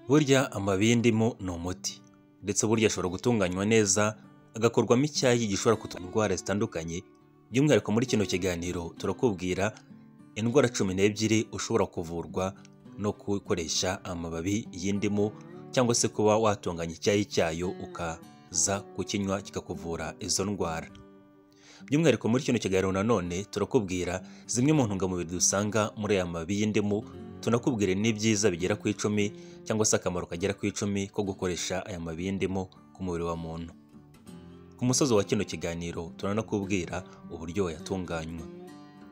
Burya amababi y'indimu ni umuti, ndetse burya ashobora gutunganywa neza agakorwamo icyayi gishobora kutuvura indwara zitandukanye. By'umwihariko muri kino kiganiro turakubwira indwara 12 ushobora kuvurwa no gukoresha amababi y'indimu, cyangwa se kuba watunganya icyayi cyayo ukaza kukinywa kikakuvura izo ndwara. By'umwihariko muri kino kiganiro nanone turakubwira zimwe mu ntungamubiri dusanga muri aya mababi y'indimu, tunakubwira n'ibyiza bigera ku 10 cyangwa se akamaro kagera ku 10 ko gukoresha aya mababi y'indimu ku mubiri wa muntu. Ku musozi wa kino kiganiro turanakubwira uburyo yatunganywa,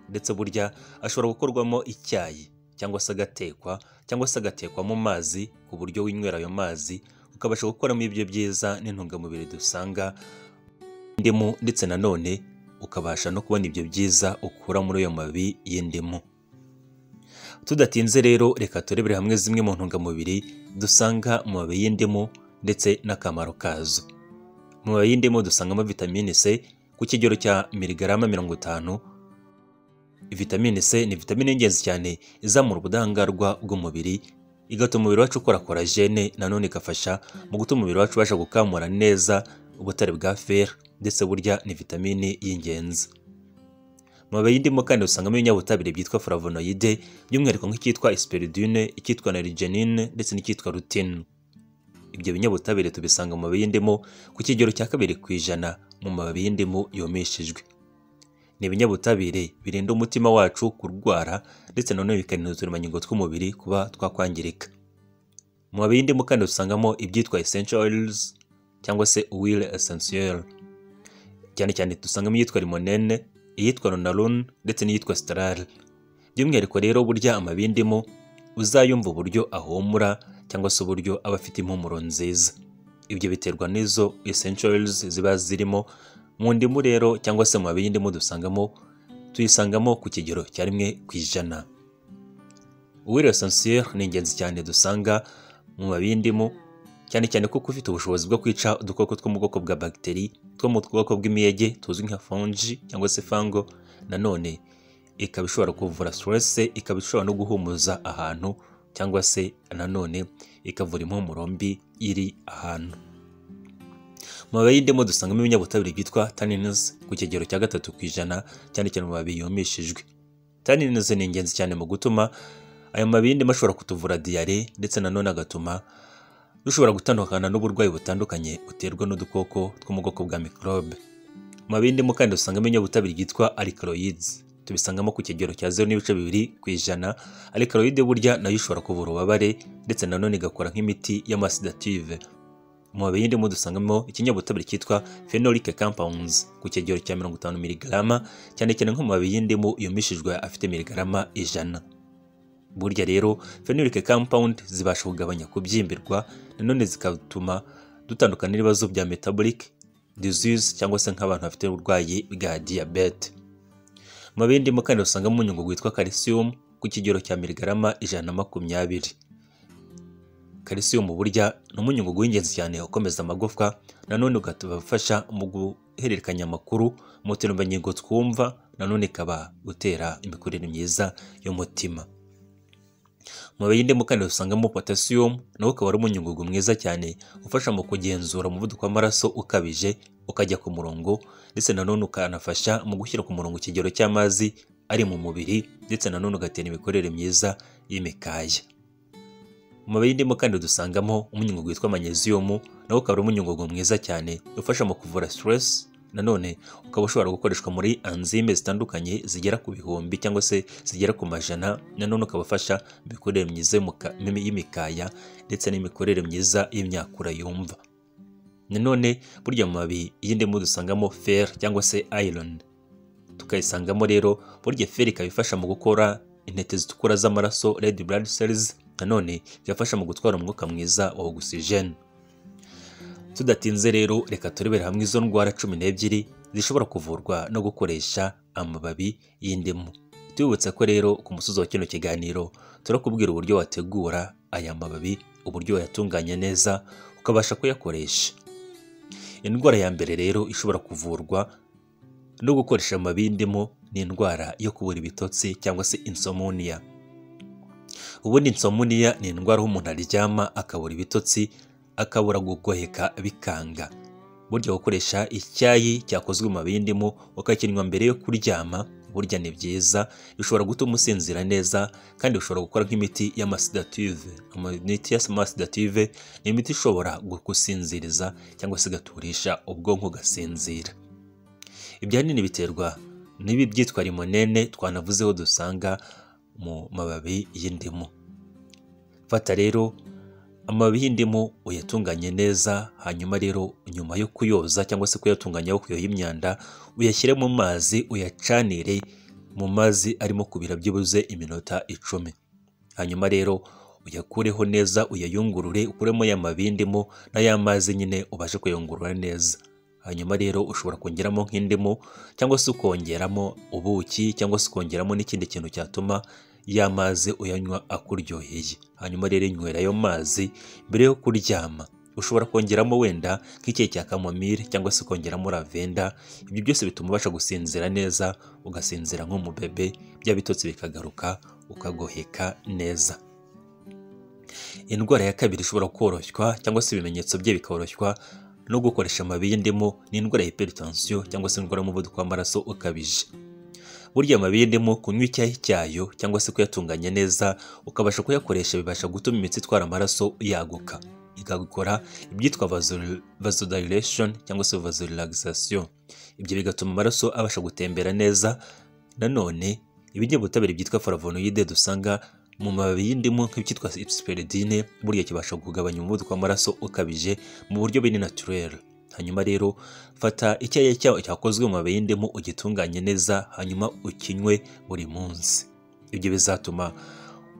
ndetse burya ashobora gukorwamo icyayi cyangwa se agatekwa cyangwa se agatekwa mu mazi, ku buryo winywera ayo mazi ukabasha gukoramo ibyo byiza n'intungamubiri dusanga indimu, ndetse nanone ukabasha no kubona ibyo byiza ukura muri ayo mababi y'indimu. Tudatinze rero reka turebere hamwe zimwe mu ntungamubiri dusanga mu mababi y'indimu ndetse n'akamaro kazo. Mu mababi y'indimu dusangamo vitamine C ku kigero cya miligarama 50. Vitamine C ni vitamine y'ingenzi cyane izamura ubudahangarwa bw'umubiri, igatuma umubiri wacu ukora korajene, nanone igafasha mu gutuma umubiri wacu ubasha gukamura neza ubutare bwa fer, ndetse burya ni vitamine y'ingenzi. Mu mababi y'indimu kandi usangamo ibinyabutabire byitwa flavonoide, by'umwihariko nk'icyitwa hesperidine, icyitwa naringeline ndetse n'icyitwa lutein. Ibyo binyabutabire tubisanga mu mababi y'indimu ku kigero cya 2% mu mababi y'indimu yomeshejwe. Ni ibinyabutabire birinda umutima wacu kurwara, ndetse nanone bikarinda uturemangingo tw'umubiri kuba twakwangirika. Mu mababi y'indimu kandi usangamo ibyitwa essential oils cyangwa se huile essentielle, cyane cyane dusangamo iyitwa limonene, iyitwa nonarone ndetse n'iyitwa stearine. By'umwihariko rero burya amababi y'indimu uzayumva uburyo ahumura cyangwa se uburyo aba afite impumuro nziza. Ibyo biterwa n'izo essential oils ziba zirimo mu ndimu rero, cyangwa se mu mababi y'indimu tuyisangamo ku kigero cya 1%. Huile essentielle ni ingenzi cyane dusanga mu mababi y'indimu, cyane cyane kuko ufite ubushobozi bwo kwica udukoko two mu bwoko bwa bagiteri, two mu bwoko bw'imiyege tuzwi nka fungi cyangwa se fungo. Nanone ikaba ishobora kuvura stress, ikaba ishobora no guhumuza ahantu, cyangwa se nanone ikavura impumuro mbi iri ahantu. Mu mababi y'indimu dusangamo ibinyabutabire byitwa tannins ku kigero cya 3%, cyane cyane mu mababi yomeshejwe. Tannins ni ingenzi cyane mu gutuma aya mababi y'indimu ashobora kutuvura diare, ndetse nanone agatuma dushobora gutandukana n'uburwayi butandukanye buterwa n'udukoko two mu bwoko bwa microbe. Mu mababi y'indimu kandi dusangamo ibinyabutabire byitwa alkaloids, tubisangamo ku kigero cya 0.2%. Alkaloid burya nayo ishobora kuvura ububabare, ndetse nanone igakora nk'imiti y'amasedative. Mu mababi y'indimu dusangamo ikinyabutabire cyitwa phenolic compounds ku kigero cya 50 mg, cyane cyane nko mu mababi y'indimu yomeshejwe afite miligarama 100. Burya rero phenolic compound zibasha kugabanya kubyimbirwa, nanone zikatuma dutandukana n'ibibazo bya metabolic disease, cyangwa se nk'abantu bafite uburwayi bwa diabete. Mu mababi y'indimu kandi usangamo umunyungugu witwa calcium ku kigero cya miligarama 120. Calcium burya ni umunyungugu w'ingenzi cyane ukomeza amagufwa, nanone ugatufasha mu guhererekanya amakuru mu turemangingo twumva, nanone ikaba gutera imikurire myiza y'umutima. Mu mababi y'indimu kandi usangamo potassium, nawo ukaba ari umunyungugu mwiza cyane ufasha mu kugenzura umuvuduko w'amaraso ukabije ukajya ku murongo, ndetse nanone ukanafasha mu gushyira ku murongo ikigero cy'amazi ari mu mubiri, ndetse nanone ugatera imikorere myiza y'imikaya. Mu mababi y'indimu kandi dusangamo umunyungugu witwa magnesium, nawo ukaba ari umunyungugu mwiza cyane ufasha mu kuvura stress, nanone ukaba ushobora gukoreshwa muri enzyme zitandukanye zigera ku bihumbi cyangwa se zigera ku majana, nanone ukaba ufasha imikorere myiza y'imikaya, ndetse n'imikorere myiza y'imyakura yumva. Nanone burya mu mababi y'indimu dusangamo fer cyangwa se iron, tukayisangamo rero burya fer ikaba ifasha mu gukora intete zitukura z'amaraso, red blood cells, nanone byafasha mu gutwara umwuka mwiza wa oxygen. Tudatinze rero reka turebere hamwe izo ndwara 12 zishobora kuvurwa no gukoresha amababi y'indimu. Tubibutsa ko rero ku musozi wa kino kiganiro turakubwira uburyo wategura aya mababi, uburyo wayatunganya neza ukabasha kuyakoresha. Indwara ya mbere rero ishobora kuvurwa no gukoresha amababi y'indimu ni indwara yo kubura ibitotsi cyangwa se insomnia. Ubundi insomnia ni indwara aho umuntu aryama akabura ibitotsi, akabura gugoheka bikanga. Burya gukoresha icyayi cyakozwe mu mababi y'indimu ukakinywa mbere yo kuryama burya ni byiza, bishobora gutuma usinzira neza kandi bishobora gukora nk'imiti y'amasedative. Imiti y'amasedative ni imiti ishobora gusinziriza cyangwa se igaturisha ubwonko ugasinzira. Ibyo ahanini biterwa n'ibi byitwa limonene twanavuzeho dusanga mu mababi y'indimu. Fata rero amababi y'indimu uyatunganye neza, hanyuma rero nyuma yo kuyoza cyangwa se kuyatunganya kuyoha imyanda, uyashyire mu mazi uyacanire mu mazi arimo kubira byibuze iminota 10. Hanyuma rero uyakureho neza, uyayungurure, ukuremo ya mababi y'indimu na ya mazi nyine ubashe kuyungurura neza. Hanyuma rero ushobora kongeramo nk'indimu cyangwa se ukongeramo ubuki cyangwa se ukongeramo n'ikindi kintu cyatuma ya mazi uyanywa akuryoheye. Hanyuma rero inywera ayo mazi mbere yo kuryama. Ushobora kongeramo wenda nk'icyayi cya kamomile cyangwa se kongeramo lavenda. Ibyo byose bituma ubasha gusinzira neza, ugasinzira nk'umubebe, bya bitotsi bikagaruka ukagoheka neza. Indwara ya kabiri ishobora koroshywa cyangwa se ibimenyetso bye bikoroshywa no gukoresha amababi y'indimu ni indwara ya hypertension cyangwa se indwara y'umuvuduko w'amaraso ukabije. Burya amababi y'indimu kunywa icyayi cyayo cyangwa se kuyatunganya neza ukabasha kuyakoresha bibasha gutuma imitsi itwara amaraso yaguka, ikagukora ibyitwa vasodilation cyangwa se vasodilation. Ibyo bigatuma amaraso abasha gutembera neza. Nanone ibinyabutabire byitwa flavonoide dusanga mu mababi y'indimu nk'icyitwa spiridine burya kibasha kugabanya umuvuduko w'amaraso ukabije mu buryo buri naturel. Hanyuma rero fata icyayi cyakozwe mu mababi y'indimu ugitunganye neza, hanyuma ukinywe buri munsi. Ibyo bizatuma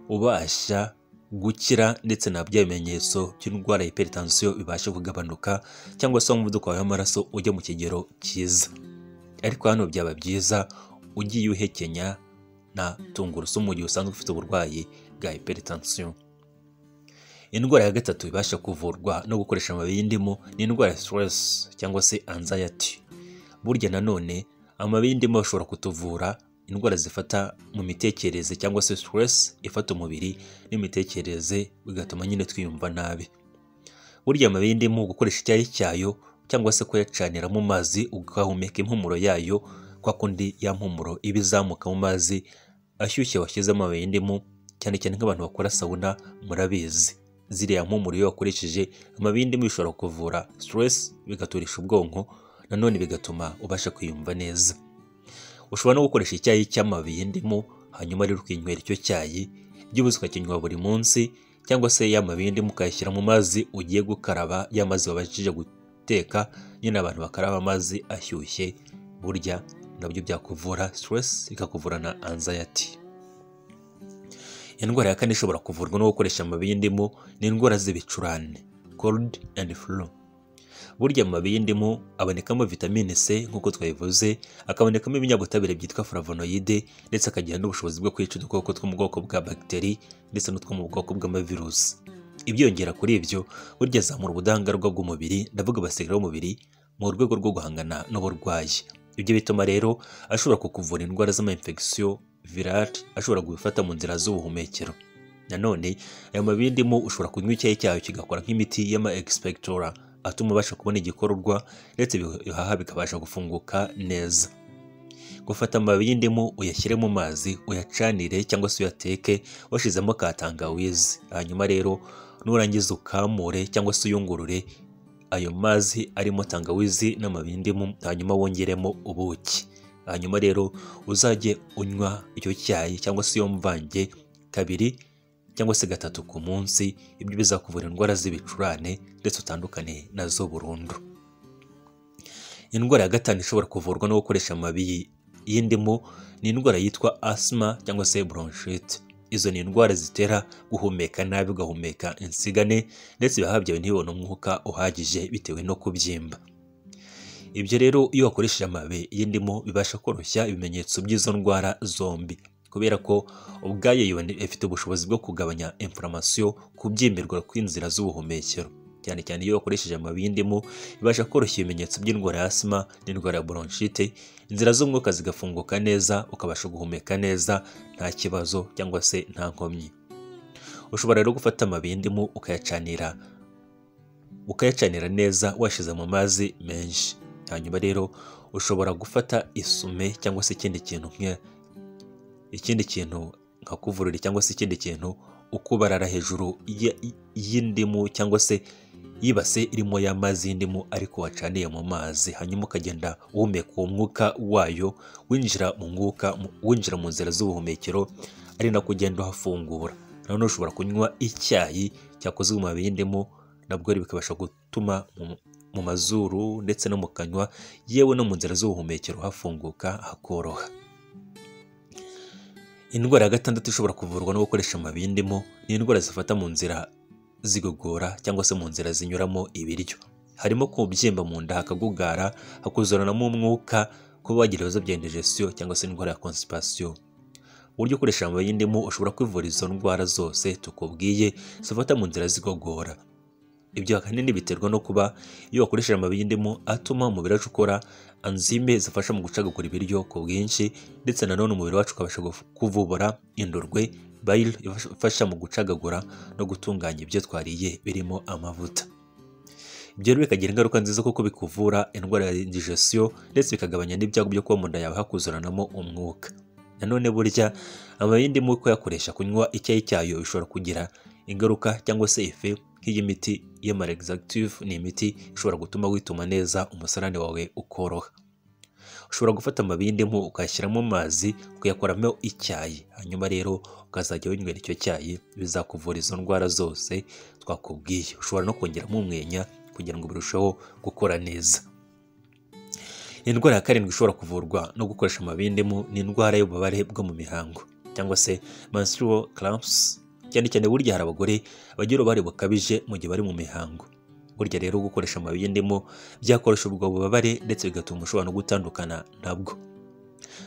ubasha gukira ndetse na bya bimenyetso by'indwara ya hypertension bibasha kugabanuka cyangwa se umuvuduko w'amaraso ujya mu kigero cyiza. Ariko hano byaba byiza ugiye uhekenya na tungurusumu mu gihe usanzwe ufite uburwayi bwa hypertension. Indwara ya gatatu ibasha kuvurwa no gukoresha amababi y'indimu ni indwara ya stress cyangwa se anxiety. Burya nanone amababi y'indimu ashobora kutuvura indwara zifata mu mitekerereze cyangwa se stress ifata umubiri n'imitekerereze bigatuma nyine twiyumva nabi. Burya amababi y'indimu gukoresha icyayi cyayo cyangwa se kuyacanira mu mazi ugahumeka impumuro yayo, kwa kundi ya mpumuro iba izamuka mu mazi ashyushye washyizemo amababi y'indimu, cyane cyane nk'abantu bakora sauna murabizi. Ziriya mpumuro iyo wakoresheje amababi y'indimu bishobora kuvura stress bigaturisha ubwonko, nanone bigatuma ubasha kwiyumva neza. Ushobora no gukoresha icyayi cy'amababi y'indimu hanyuma rero ukinywera icyo cyayi, byibuze ukakinywa buri munsi, cyangwa se ya mababi y'indimu ukayashyira mu mazi ugiye gukaraba, ya mazi wabashije guteka. Nyine abantu bakaraba amazi ashyushye, burya nabyo byakuvura stress bikakuvura na anxiety. Indwara ya kane ishobora kuvurwa no gukoresha amababi y'indimu ni indwara z'ibicurane, cold and flu. Burya amababi y'indimu abonekamo vitamine C nk'uko twabivuze, akabonekamo ibinyabutabire byitwa flavonoide ndetse akagira n'ubushobozi bwo kwica udukoko two mu bwoko bwa bagiteri ndetse n'utwo mu bwoko bw'amavirusi. Ibyongera kuri ibyo burya azamura ubudahangarwa bw'umubiri, ndavuga abasirikare b'umubiri, mu rwego rwo guhangana n'uburwayi. Ibyo bituma rero ashobora kukuvura indwara z'ama-infection viral ashobora gufata mu nzira z'ubuhumekero. Nanone aya mababi y'indimu ushobora kunywa icyayi cyayo kigakora nk'imiti y'ama-expectora atuma ubasha kubona igikororwa ndetse ibihaha bikabasha gufunguka neza. Gufata amababi y'indimu uyashyire mu mazi uyacanire cyangwa se uyateke washizemo ka tangawizi, hanyuma rero nurangiza ukamure cyangwa se uyungurure ayo mazi arimo tangawizi n'amababi y'indimu, hanyuma wongeremo ubuki. Hanyuma rero uzajye unywa icyo cyayi cyangwa se iyo mvange 2 cyangwa se 3 ku munsi. Ibyo bizakuvura indwara z'ibicurane ndetse utandukane nazo burundu. Indwara ya gatanu ishobora kuvurwa no gukoresha amababi y'indimu ni indwara yitwa asthma cyangwa se bronchite. Izo ni indwara zitera guhumeka nabi, ugahumeka insigane ndetse ibihaha byawe ntibibone umwuka uhagije bitewe no kubyimba. Ibyo rero iyo wakoresheje amababi y'indimu bibasha koroshya ibimenyetso by'izo ndwara zombi, kubera ko ubwayo ifite ubushobozi bwo kugabanya inflammation, kubyimbirwa kw'inzira z'ubuhumekero. Cyane cyane iyo wakoresheje amababi y'indimu bibasha koroshya ibimenyetso by'indwara ya asthma n'indwara ya bronchite, inzira z'umwuka zigafunguka neza, ukabasha guhumeka neza nta kibazo cyangwa se nta nkomyi. Ushobora rero gufata amababi y'indimu ukayacanira neza washize mu mazi menshi. Hanyuma rero ushobora gufata isume cyangwa se ikindi kintu nka kuvurori cyangwa se ikindi kintu ukubarara hejuru y'indimu cyangwa se yibase irimo y'amazi y'indimu ariko wacaniye mu mazi. Hanyuma ukagenda uhumeka umwuka wayo winjira mu nzira z'ubuhumekero, ari nako ugenda uhafungura. Nanone ushobora kunywa icyayi cyakozwe mu mababi y'indimu, nabwo bikabasha gutuma mu mazuru ndetse no mu kanwa yewe no mu nzira z'ubuhumekero hafunguka hakoroha. Indwara ya gatandatu ishobora kuvurwa no gukoresha amababi y'indimu ni indwara zifata mu nzira zigogora cyangwa se mu nzira zinyuramo ibiryo. Harimo kubyimba mu nda, hakagugara, hakuzuranamo umwuka, kuba wagira ibibazo bya indigestion cyangwa se indwara ya constipation. Uburyo ukoresha amababi y'indimu ushobora kwivura izo ndwara zose tukubwiye zifata mu nzira zigogora. Ibyo ahanini biterwa no kuba iyo wakoresheje amababi y'indimu atuma umubiri wacu ukora enzyme zifasha mu gucagagura ibiryo ku bwinshi, ndetse nanone umubiri wacu ukabasha kuvubura indurwe bile ifasha mu gucagagura no gutunganya ibyo twariye birimo amavuta. Ibyo rero bikagira ingaruka nziza kuko bikuvura indwara ya indigestion ndetse bikagabanya n'ibyago byo kuba mu nda yawe hakuzuranamo umwuka. Nanone burya amababi y'indimu kuyakoresha kunywa icyayi cyayo bishobora kugira ingaruka cyangwa se effet nk'iy'imiti y'amarexactive. Ni imiti ishobora gutuma wituma neza, umusarane wawe ukoroha. Ushobora gufata amababi y'indimu ukayashyiramo amazi ukayakoramo icyayi, hanyuma rero ukazajya winywera icyo cyayi, bizakuvura izo ndwara zose twakubwiye. Ushobora no kongeramo umwenya kugira ngo birusheho gukora neza. Indwara ya karindwi ishobora kuvurwa no gukoresha amababi y'indimu ni indwara y'ububabare bwo mu mihango cyangwa se menstrual cramps. Cyane cyane burya hari abagore bagira ububabare bukabije mu gihe bari mu mihango. Burya rero gukoresha amababi y'indimu byakoroshya ubwo bubabare ndetse bigatuma ushobora no gutandukana nabwo.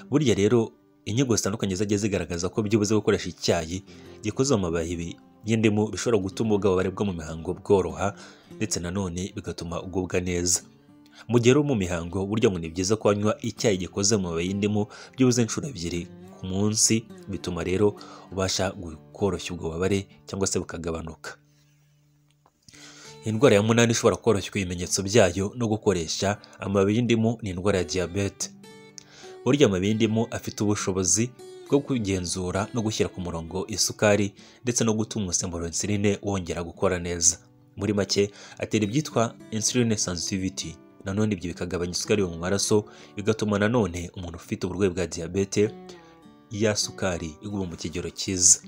Burya rero inyigo zitandukanye zagiye zigaragaza ko byibuze gukoresha icyayi gikoze mu mababi y'indimu bishobora gutuma ububabare bwo mu mihango bworoha ndetse nanone bigatuma ugubwa neza. Mu gihe uri mu mihango burya ngo ni byiza ko wanywa icyayi gikoze mu mababi y'indimu byibuze inshuro 2 ku munsi, bituma rero ubasha koroshya ubwo bubabare cyangwa se bukagabanuka. Indwara ya 8 ishobora koroshywa ibimenyetso byayo no gukoresha amababi y'indimu ni indwara ya diabete. Burya amababi y'indimu afite ubushobozi bwo kugenzura no gushyira ku murongo isukari ndetse no gutuma umusemburo wa insuline wongera gukora neza. Muri make atera ibyitwa insuline sensitivity. Nanone ibyo bikagabanya isukari mu maraso, bigatuma nanone umuntu ufite uburwayi bwa diabete ya sukari iguma mu kigero cyiza.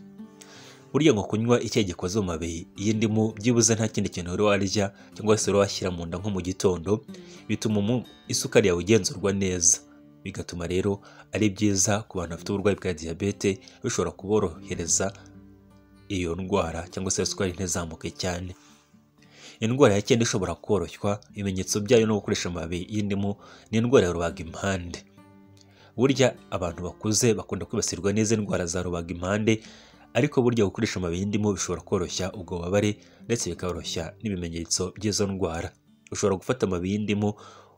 Burya ngo kunywa icyayi gikoze mu mababi y'indimu byibuze nta kindi kintu rero warya cyangwa se washyira mu nda nko mu gitondo, bituma isukari yawe igenzurwa neza. Bigatuma rero ari byiza ku bantu bafite uburwayi bwa diabete, bishobora kuborohereza iyo ndwara cyangwa se isukari ntizamuke cyane. Indwara ya 9 ishobora koroshywa ibimenyetso byayo no gukoresha amababi y'indimu ni indwara ya rubagimpande. Burya abantu bakuze bakunda kwibasirwa n'izi ndwara za rubagimpande, ariko burya gukoresha amababi y'indimu bishobora koroshya ubwo bubabare ndetse bikoroshya n'ibimenyetso by'izo ndwara. Ushobora gufata amababi y'indimu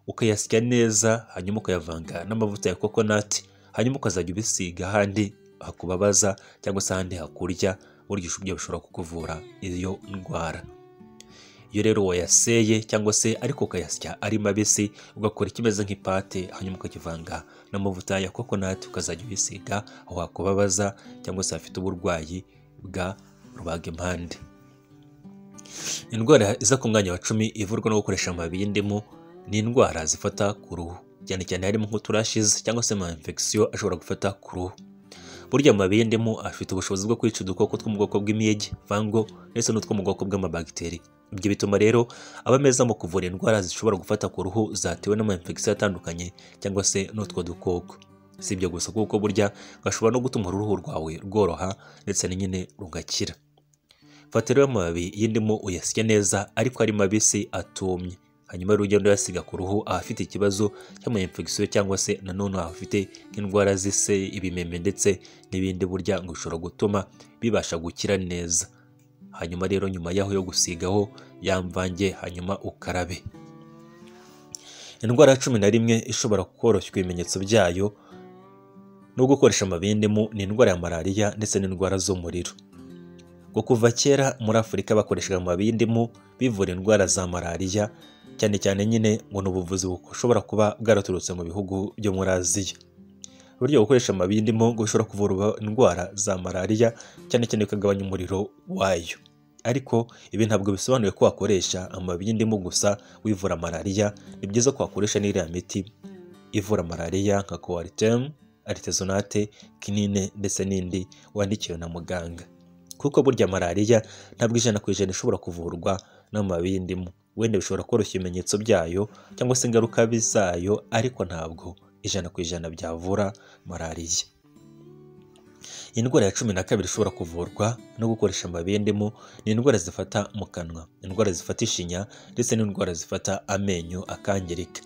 ukayasya neza, hanyuma ukayavanga n'amavuta ya coconut, hanyuma ukazajya ubisiga ahandi hakubabaza cyangwa se ahandi hakurya. Burya ibyo bishobora kukuvura iyo ndwara. Iyo rero wayaseye cyangwa se ariko ukayasya ari mabisi, ugakora ikimeze nk'ipate, hanyuma ukakivanga n'amavuta ya coconut, ukazajya ubisiga aho hakubabaza cyangwa se hafite uburwayi bwa rubagimpande. Indwara iza ku mwanya wa 10 ivurwa no gukoresha amababi y'indimu ni indwara zifata ku ruhu, cyane cyane harimo nk'uturashes cyangwa se infection ashobora gufata ku ruhu. Burya amababi y'indimu afite ubushobozi bwo kwica udukoko two mu bwoko bw'imiyege, fungo ndetse n'utwo mu bwoko bw'amabagiteri. Ibyo bituma rero aba meza mu kuvura indwara zishobora gufata ku ruhu zatewe n'ama-infection atandukanye cyangwa se n'utwo dukoko. Si ibyo gusa kuko burya gashobora no gutuma uruhu rwawe rworoha ndetse nyine rugakira. Fata rero amababi y'indimu uyasye neza ariko ari mabisi atumye, hanyuma ugenda uyasiga ku ruhu ahafite ikibazo cy'ama-infection cyangwa se nanone ahafite indwara zise, ibimeme ndetse n'ibindi. Burya ngo ushobora gutuma bibasha gukira neza. Hanyuma rero nyuma yaho yo gusigaho yamvange hanyuma ukarabe. Indwara ya 11 ishobora koroshywa ibimenyetso byayo no gukoresha amababi y'indimu ni indwara ya malaria ndetse n'indwara z'umuriro. ngo kuva kera muri Afurika bakoreshaga amababi y'indimu bivura indwara za malariya, cyane cyane nyine ngo ni ubuvuzi bushobora kuba bwaraturutse mu bihugu byo muri Aziya. Uburyo gukoresha amababi y'indimu ngo bishobora kuvura indwara za malariya, cyane cyane bikagabanya umuriro wayo. Ariko ibi ntabwo bisobanuye ko wakoresha amababi y'indimu gusa wivura malariya. Ni byiza ko wakoresha n'iriya miti ivura malariya nka Coartem, Artesunate, Quinine ndetse n'indi wandikiwe na muganga, kuko burya malariya ntabwo 100% ishobora kuvurwa n'amababi y'indimu. Wenda bishobora koroshya ibimenyetso byayo cyangwa se ingaruka zayo, ariko ntabwo 100% byavura malariya. Indwara ya 12 ishobora kuvurwa no gukoresha amababi y'indimu ni indwara zifata mu kanwa, indwara zifata ishinya ndetse n'indwara zifata amenyo akangirika.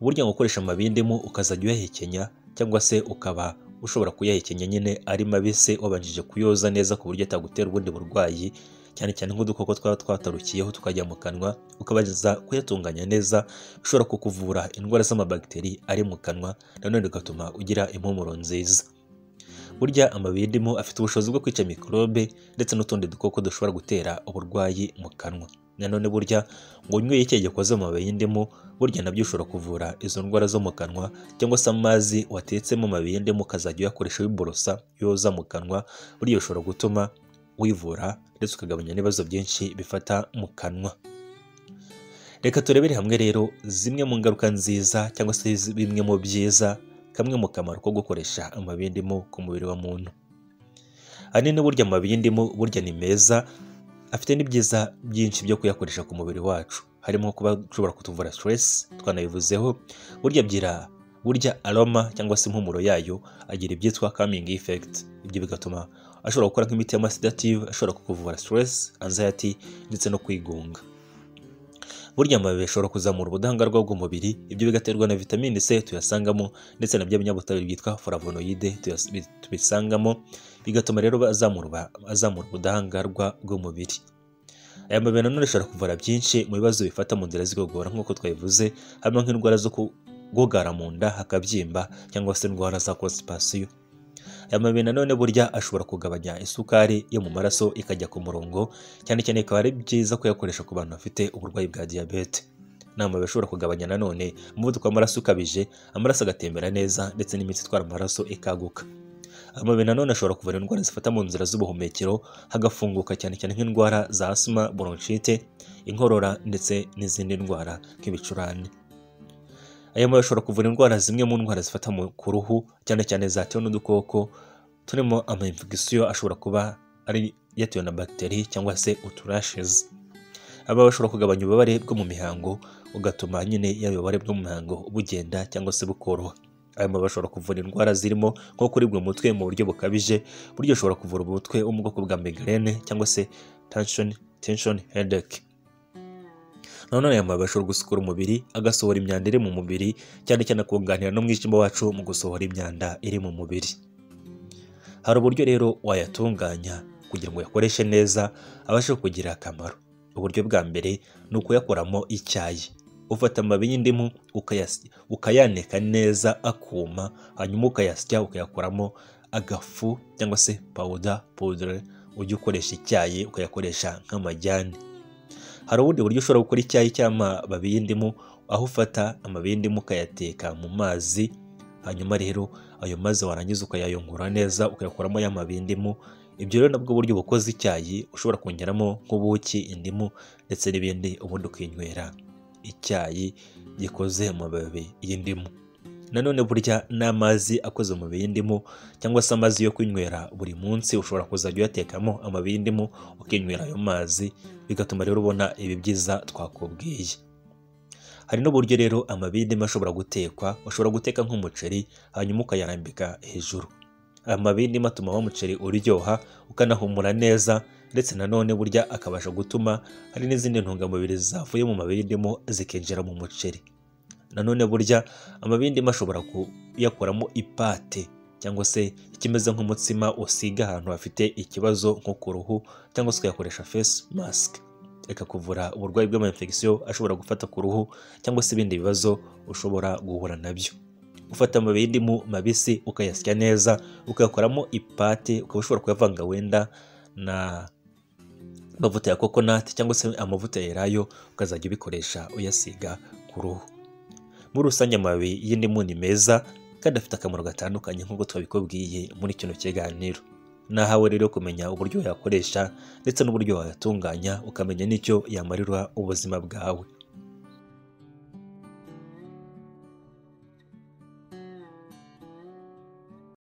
Burya ngo gukoresha amababi y'indimu ukazajya uyahekenya, cyangwa se ukaba ushobora kuyahekenya nyine ari mabisi wabanjije kuyoza neza ku buryo atagutera ubundi burwayi, cyane cyane nk'udukoko twaba twatarukiyeho tukajya mu kanwa, ukabanza kuyatunganya neza, bishobora kukuvura indwara z'amabagiteri ari mu kanwa, nanone bigatuma ugira impumuro nziza. Burya amababi y'indimu afite ubushobozi bwo kwica mikorobe ndetse n'utundi dukoko dushobora gutera uburwayi mu kanwa. Nanone burya ngo unyweye icyayi gikoze mu mababi y'indimu, burya nabyo ushobora kuvura izo ndwara zo mu kanwa, cyangwa se amazi watetsemo amababi y'indimu ukazajya uyakoresha wiborosa yoza mu kanwa, burya ushobora gutuma wivura ndetse ukagabanya n'ibibazo byinshi bifata mu kanwa. Reka turebere hamwe rero zimwe mu ngaruka nziza cyangwa se bimwe mu byiza, kamwe mu kamaro ko gukoresha amababi y'indimu ku mubiri wa muntu. Ahanini burya amababi y'indimu burya ni meza, afite n'ibyiza byinshi byo kuyakoresha ku mubiri wacu, harimo kuba ushobora kutuvura stress, twanabivuzeho. Burya aroma cyangwa se impumuro yayo agira ibyitwa calming effect. Ibyo bigatuma ashobora gukora nk'imiti ya sedative, ashobora kukuvura stress, anxiety ndetse no kwigunga. Burya amababi ashobora kuzamura ubudahangarwa bw'umubiri, ibyo bigaterwa na vitamine C tuyasangamo, ndetse na bya binyabutabire byitwa flavonoide tubisangamo, bigatuma rero azamura ubudahangarwa bw'umubiri. Aya mababi nanone ashobora kuvura byinshi mu bibazo bifata mu nzira z'igogora nk'uko twabivuze, harimo nk'indwara zo kugogara mu nda hakabyimba, cyangwa se indwara za constipation. Aya mababi nanone burya ashobora kugabanya isukari yo mu maraso ikajya ku murongo, cyane cyane bikaba ari byiza kuyakoresha ku bantu bafite uburwayi bwa diyabete. Ni amababi ashobora kugabanya nanone umuvuduko w'amaraso ukabije, amaraso agatembera neza ndetse n'imitsi itwara amaraso ikaguka. Amababi nanone ashobora kuvura indwara zifata mu nzira z'ubuhumekero, hagafunguka cyane cyane nk'indwara za asima, bronchite, inkorora ndetse n'izindi ndwara nk'ibicurane. Aya mababi ashobora kuvura indwara zimwe mu ndwara zifata ku ruhu, cyane cyane zatewe n'udukoko turimo ama-infection ashobora kuba ari yatewe na bagiteri cyangwa se uturashes. Aba bashobora kugabanya ububabare bwo mu mihango, ugatuma nyine ububabare bwo mu mihango bugenda cyangwa se bukoroha. Aya mababi ashobora kuvura indwara zirimo nko kuribwa umutwe mu buryo bukabije, buryo ashobora kuvura umutwe wo mu bwoko bwa migraine cyangwa se tension headache. Nanone aya mababi ashobora gusukura umubiri, agasohora imyanda iri mu mubiri, cyane cyane akunganira n'umwijima wacu mu gusohora imyanda iri mu mubiri. Hari uburyo rero wayatunganya kugira ngo uyakoreshe neza abashe kugira akamaro. Uburyo bwa mbere ni ukuyakoramo icyayi. Ufata amababi y'indimu ukayanika neza akuma, hanyuma ukayasya ukayakoramo agafu cyangwa se poudre, ujye ukoresha icyayi ukayakoresha nk'amajyane. Hari ubundi buryo ushobora gukora icyayi cy'amababi y'indimu, aho ufata amababi y'indimu ukayateka mu mazi, hanyuma rero ayo mazi warangiza ukayayungurura neza ukayakoramo ya mababi y'indimu. Ibyo rero nabwo buryo bukoze icyayi, ushobora kongeramo nk'ubuki, indimu ndetse n'ibindi, ubundi ukinywera icyayi gikoze mu mababi y'indimu. Nanone burya n'amazi akoze mu mababi y'indimu cyangwa se amazi yo kwinywera buri munsi, ushobora kuzajya uyatekamo amababi y'indimu ukinywera ayo mazi, bigatuma rero ubona ibi byiza twakubwiye. Hari n'uburyo rero amababi y'indimu ashobora gutekwa, ushobora guteka nk'umuceri hanyuma ukayarambika hejuru. Amababi y'indimu atuma wa muceri uryoha ukanahumura neza, ndetse nanone burya akabasha gutuma hari n'izindi ntungamubiri zavuye mu mababi y'indimu zikinjira mu muceri. Nanone burya amababi y'indimu ashobora kuyakoramo ipate, cyangwa se ikimeze nk'umutsima usiga ahantu hafite ikibazo nko ku ruhu, cyangwa se ukayakoresha face mask, ikakuvura uburwayi bw'ama-infection ashobora gufata ku ruhu cyangwa se ibindi bibazo ushobora guhura nabyo. Ufata amababi y'indimu mabisi ukayasya neza ukayakoramo ipate, ukaba ushobora kuyavanga wenda na amavuta ya coconut cyangwa se amavuta ya elayo, ukazajya ubikoresha uyasiga ku ruhu. Muri rusange amababi y'indimu ni meza kandi afite akamaro gatandukanye nk'uko twabikubwiye muri kino kiganiro. Nahawe rero kumenya uburyo yakoresha ndetse n'uburyo wayatunganya, ukamenya n'icyo yamarira ubuzima bwawe.